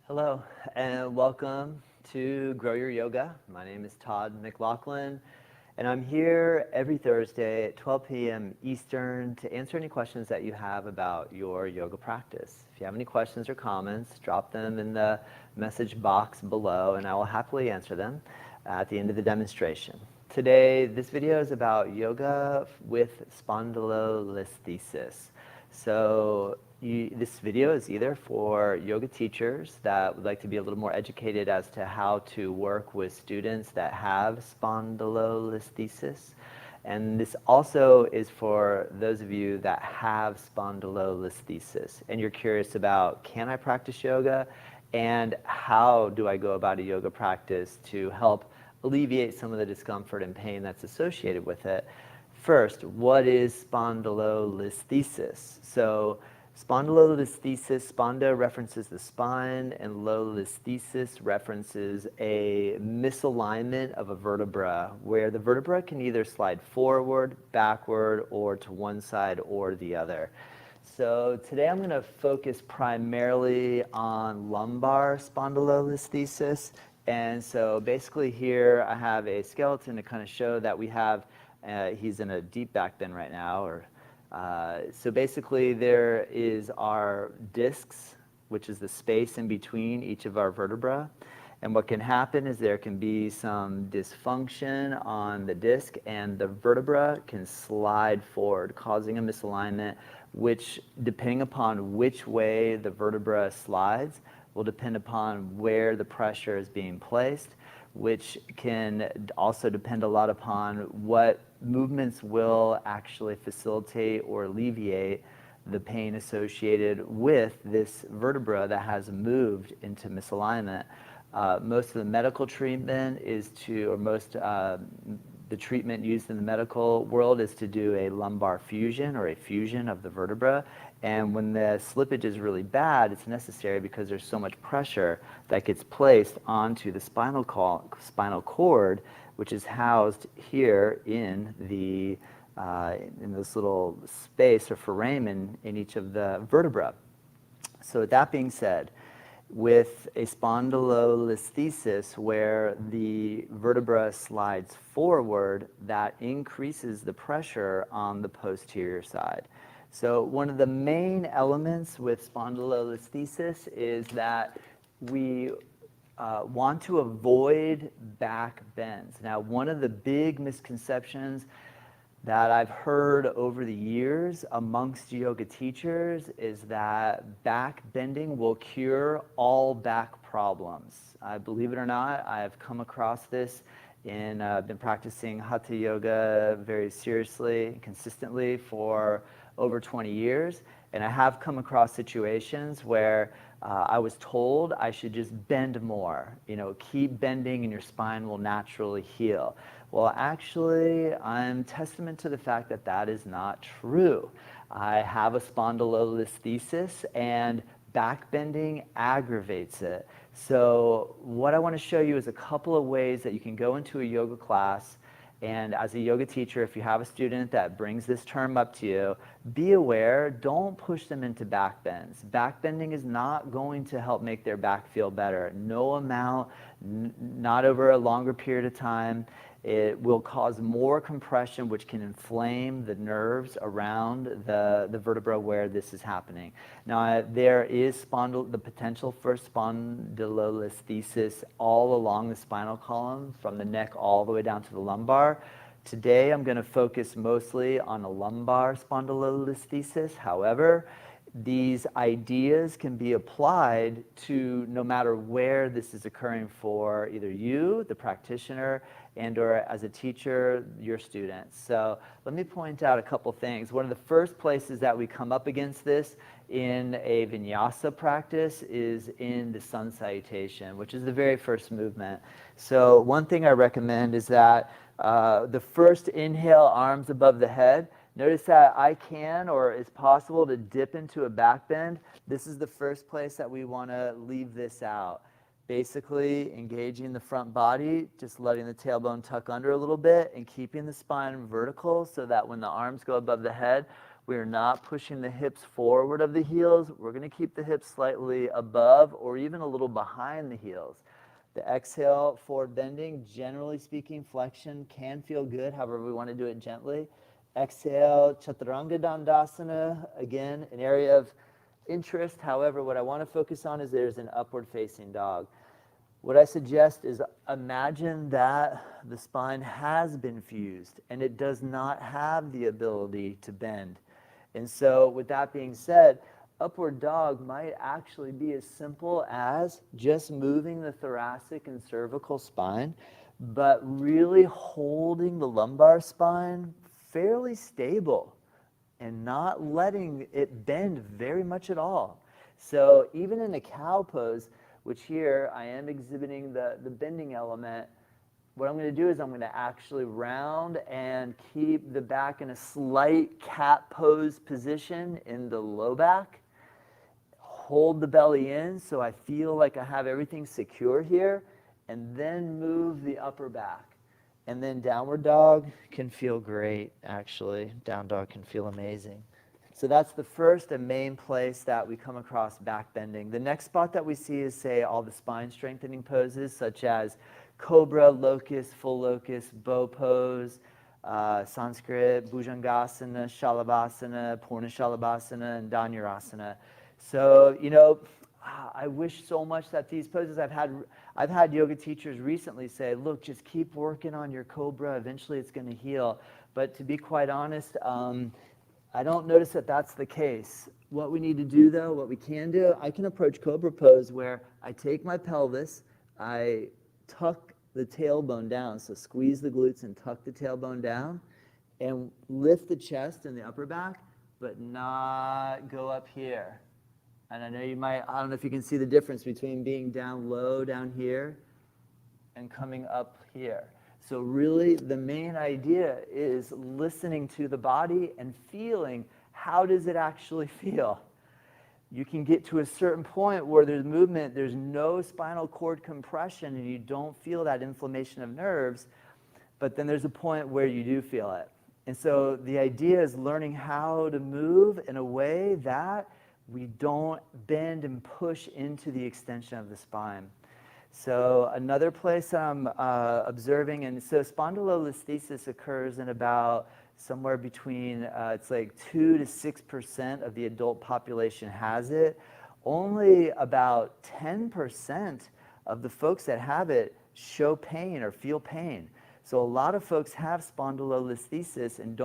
Hello and welcome to Grow Your Yoga. My name is Todd McLaughlin and I'm here every Thursday at 12 p.m. Eastern to answer any questions that you have about your yoga practice. If you have any questions or comments, drop them in the message box below and I will happily answer them at the end of the demonstration. Today, this video is about yoga with spondylolisthesis. So this video is either for yoga teachers that would like to be a little more educated as to how to work with students that have spondylolisthesis. And this also is for those of you that have spondylolisthesis and you're curious about, can I practice yoga and how do I go about a yoga practice to help alleviate some of the discomfort and pain that's associated with it. First, what is spondylolisthesis? So spondylolisthesis, sponda references the spine and lolisthesis references a misalignment of a vertebra where the vertebra can either slide forward, backward, or to one side or the other. So today I'm going to focus primarily on lumbar spondylolisthesis. And so basically here I have a skeleton to kind of show that we have, he's in a deep back bend right now. So basically there is our discs, which is the space in between each of our vertebrae. And what can happen is there can be some dysfunction on the disc and the vertebra can slide forward, causing a misalignment, which depending upon which way the vertebra slides, will depend upon where the pressure is being placed, which can also depend a lot upon what movements will actually facilitate or alleviate the pain associated with this vertebra that has moved into misalignment. Most of the medical treatment is to, or most the treatment used in the medical world is to do a lumbar fusion or a fusion of the vertebra. And when the slippage is really bad, it's necessary because there's so much pressure that gets placed onto the spinal cord, which is housed here in the in this little space or foramen in each of the vertebrae. So with that being said, with a spondylolisthesis where the vertebra slides forward, that increases the pressure on the posterior side. So one of the main elements with spondylolisthesis is that we want to avoid back bends. Now, one of the big misconceptions that I've heard over the years amongst yoga teachers is that back bending will cure all back problems. Believe it or not, I've come across this and been practicing Hatha yoga very seriously, consistently for over 20 years. And I have come across situations where I was told I should just bend more. You know, keep bending and your spine will naturally heal. Well, actually, I'm testament to the fact that that is not true. I have a spondylolisthesis and back bending aggravates it. So what I want to show you is a couple of ways that you can go into a yoga class and as a yoga teacher, if you have a student that brings this term up to you, be aware, don't push them into back bends. Back bending is not going to help make their back feel better. No amount, not over a longer period of time. It will cause more compression, which can inflame the nerves around the vertebra where this is happening. Now, there is the potential for spondylolisthesis all along the spinal column, from the neck all the way down to the lumbar. Today, I'm going to focus mostly on a lumbar spondylolisthesis. However, these ideas can be applied to no matter where this is occurring for either you, the practitioner, and or as a teacher, your students. So let me point out a couple things. One of the first places that we come up against this in a vinyasa practice is in the sun salutation, which is the very first movement. So one thing I recommend is that the first inhale, arms above the head. Notice that I can, or it's possible to dip into a back bend. This is the first place that we want to leave this out. Basically engaging the front body, just letting the tailbone tuck under a little bit and keeping the spine vertical so that when the arms go above the head, We're not pushing the hips forward of the heels. We're going to keep the hips slightly above or even a little behind the heels. The exhale, forward bending, generally speaking, flexion can feel good, however we want to do it gently. Exhale, chaturanga dandasana, again, an area of interest. However, what I want to focus on is there's an upward facing dog. What I suggest is imagine that the spine has been fused and it does not have the ability to bend. And so with that being said, upward dog might actually be as simple as just moving the thoracic and cervical spine, but really holding the lumbar spine fairly stable and not letting it bend very much at all. So even in a cow pose, which here I am exhibiting the bending element, what I'm going to do is I'm going to actually round and keep the back in a slight cat pose position in the low back. Hold the belly in so I feel like I have everything secure here, and then move the upper back. And then downward dog can feel great, actually. Down dog can feel amazing. So that's the first and main place that we come across back bending. The next spot that we see is, say, all the spine strengthening poses, such as cobra, locust, full locust, bow pose, Sanskrit, Bhujangasana, Shalabhasana, Purna Shalabhasana, and Dhanurasana. So, you know, I wish so much that these poses, I've had yoga teachers recently say, look, just keep working on your cobra, eventually it's going to heal. But to be quite honest, I don't notice that that's the case. What we need to do, though, what we can do, I can approach cobra pose where I take my pelvis, I tuck the tailbone down, so squeeze the glutes and tuck the tailbone down, and lift the chest and the upper back, but not go up here. And I know you might, I don't know if you can see the difference between being down low down here and coming up here. So really the main idea is listening to the body and feeling, how does it actually feel? You can get to a certain point where there's movement, there's no spinal cord compression, and you don't feel that inflammation of nerves, but then there's a point where you do feel it. And so the idea is learning how to move in a way that we don't bend and push into the extension of the spine. So another place I'm observing, and so spondylolisthesis occurs in about somewhere between, it's like 2 to 6% of the adult population has it. Only about 10% of the folks that have it show pain or feel pain. So a lot of folks have spondylolisthesis and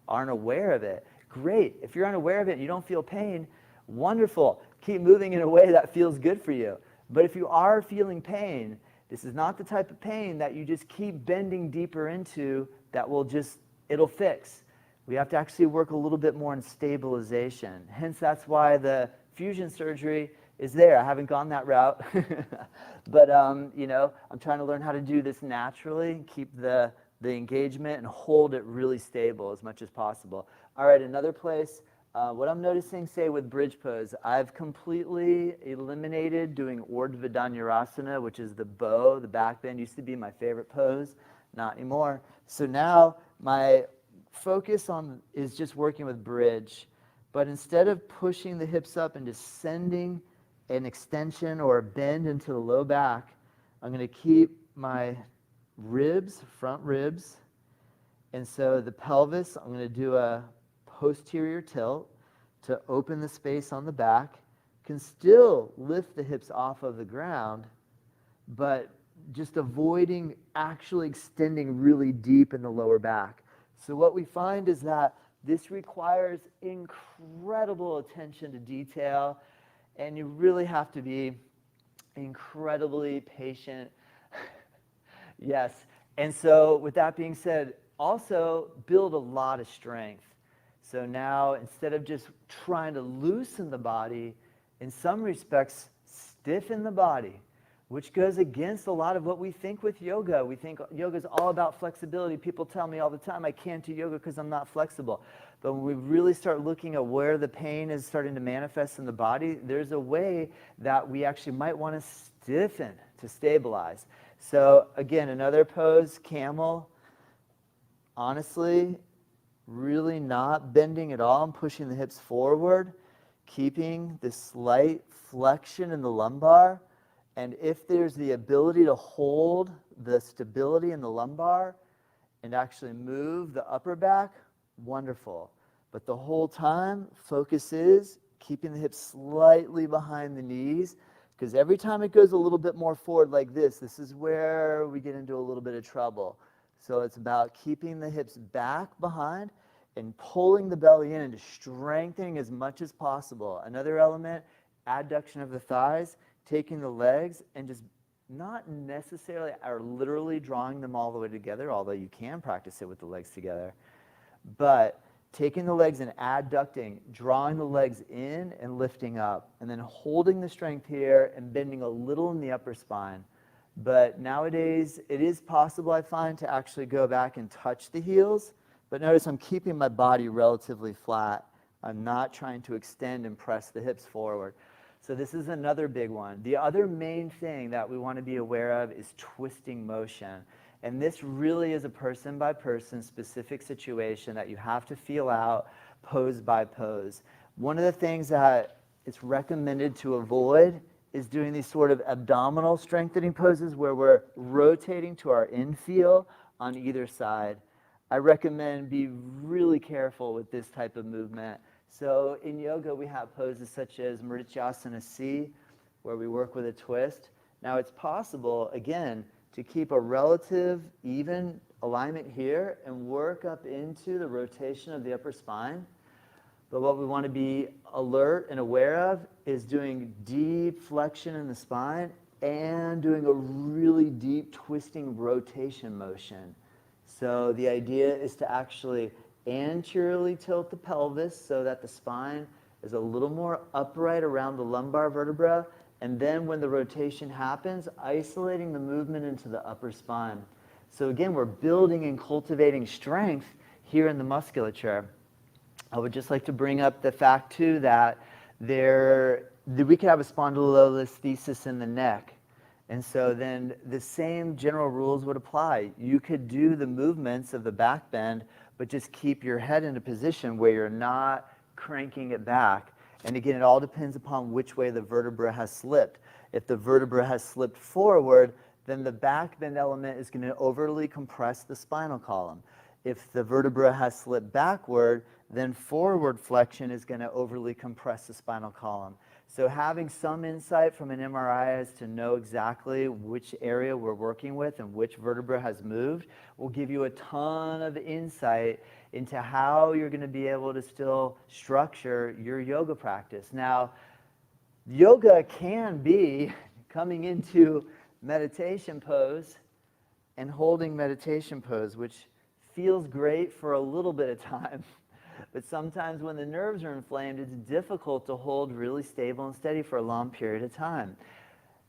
aren't aware of it. Great. If you're unaware of it and you don't feel pain, wonderful. Keep moving in a way that feels good for you. But if you are feeling pain, this is not the type of pain that you just keep bending deeper into that will just, it'll fix. We have to actually work a little bit more on stabilization. Hence, that's why the fusion surgery is there. I haven't gone that route. But, you know, I'm trying to learn how to do this naturally, keep the engagement and hold it really stable as much as possible. All right, another place. What I'm noticing, say, with bridge pose, I've completely eliminated doing Urdhva Dhanurasana, which is the bow, the back bend. Used to be my favorite pose, not anymore. So now my focus is just working with bridge. But instead of pushing the hips up and just sending an extension or a bend into the low back, I'm going to keep my ribs, front ribs. And so the pelvis, I'm going to do a posterior tilt to open the space on the back, can still lift the hips off of the ground, but just avoiding actually extending really deep in the lower back. So what we find is that this requires incredible attention to detail, and you really have to be incredibly patient. Yes. And so with that being said, also build a lot of strength. So now, instead of just trying to loosen the body, in some respects, stiffen the body, which goes against a lot of what we think with yoga. We think yoga is all about flexibility. People tell me all the time, I can't do yoga because I'm not flexible. But when we really start looking at where the pain is starting to manifest in the body, there's a way that we actually might want to stiffen to stabilize. So again, another pose, camel. Honestly, really not bending at all and pushing the hips forward, keeping this slight flexion in the lumbar. And if there's the ability to hold the stability in the lumbar and actually move the upper back, wonderful. But the whole time, focus is keeping the hips slightly behind the knees, because every time it goes a little bit more forward like this is where we get into a little bit of trouble. So it's about keeping the hips back behind and pulling the belly in and just strengthening as much as possible. Another element, adduction of the thighs, taking the legs and just not necessarily or literally drawing them all the way together, although you can practice it with the legs together, but taking the legs and adducting, drawing the legs in and lifting up, and then holding the strength here and bending a little in the upper spine. But nowadays, it is possible, I find, to actually go back and touch the heels. But notice I'm keeping my body relatively flat. I'm not trying to extend and press the hips forward. So this is another big one. The other main thing that we want to be aware of is twisting motion. And this really is a person-by-person specific situation that you have to feel out pose by pose. One of the things that it's recommended to avoid is doing these sort of abdominal strengthening poses where we're rotating to our infeel on either side. I recommend be really careful with this type of movement. So in yoga, we have poses such as Mrityasana C, where we work with a twist. Now it's possible, again, to keep a relative even alignment here and work up into the rotation of the upper spine. But what we want to be alert and aware of is doing deep flexion in the spine and doing a really deep twisting rotation motion. So the idea is to actually anteriorly tilt the pelvis so that the spine is a little more upright around the lumbar vertebra, and then when the rotation happens, isolating the movement into the upper spine. So again, we're building and cultivating strength here in the musculature. I would just like to bring up the fact too that we could have a spondylolisthesis in the neck. And so then the same general rules would apply. You could do the movements of the back bend, but just keep your head in a position where you're not cranking it back. And again, it all depends upon which way the vertebra has slipped. If the vertebra has slipped forward, then the back bend element is going to overly compress the spinal column. If the vertebra has slipped backward, then forward flexion is going to overly compress the spinal column. So having some insight from an MRI as to know exactly which area we're working with and which vertebra has moved will give you a ton of insight into how you're going to be able to still structure your yoga practice. Now, yoga can be coming into meditation pose and holding meditation pose, which feels great for a little bit of time. But sometimes when the nerves are inflamed, it's difficult to hold really stable and steady for a long period of time.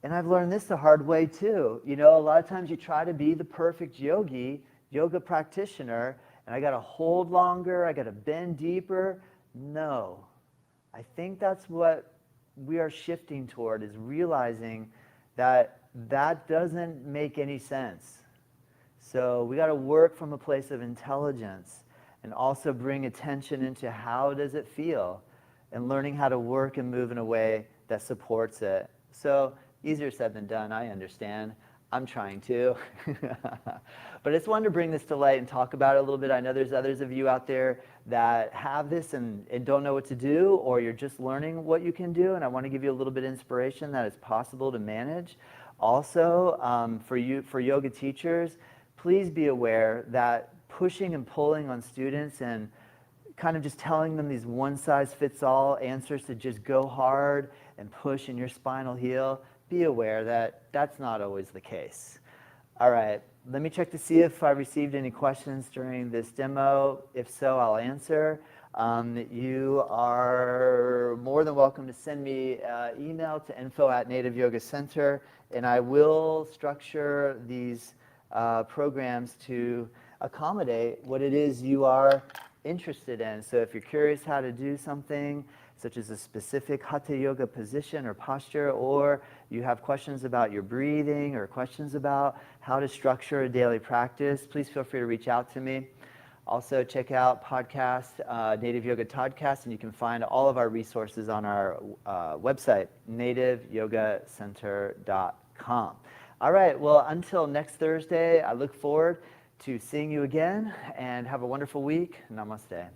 And I've learned this the hard way too. You know, a lot of times you try to be the perfect yoga practitioner, and I got to hold longer, I got to bend deeper. No. I think that's what we are shifting toward, is realizing that that doesn't make any sense. So we got to work from a place of intelligence and also bring attention into how does it feel and learning how to work and move in a way that supports it. So easier said than done, I understand. I'm trying to. But I just wanted to bring this to light and talk about it a little bit. I know there's others of you out there that have this and don't know what to do, or you're just learning what you can do, and I want to give you a little bit of inspiration that it's possible to manage. Also, for yoga teachers, please be aware that pushing and pulling on students and kind of just telling them these one-size-fits-all answers to just go hard and push in your spinal heel, be aware that that's not always the case. All right, let me check to see if I received any questions during this demo. If so, I'll answer. You are more than welcome to send me email to info@NativeYogaCenter, and I will structure these programs to accommodate what it is you are interested in. So if you're curious how to do something such as a specific hatha yoga position or posture, or you have questions about your breathing or questions about how to structure a daily practice, please feel free to reach out to me. Also, check out podcast, Native Yoga Toddcast, and you can find all of our resources on our website, nativeyogacenter.com. All right, well, until next Thursday, I look forward to seeing you again, and have a wonderful week. Namaste.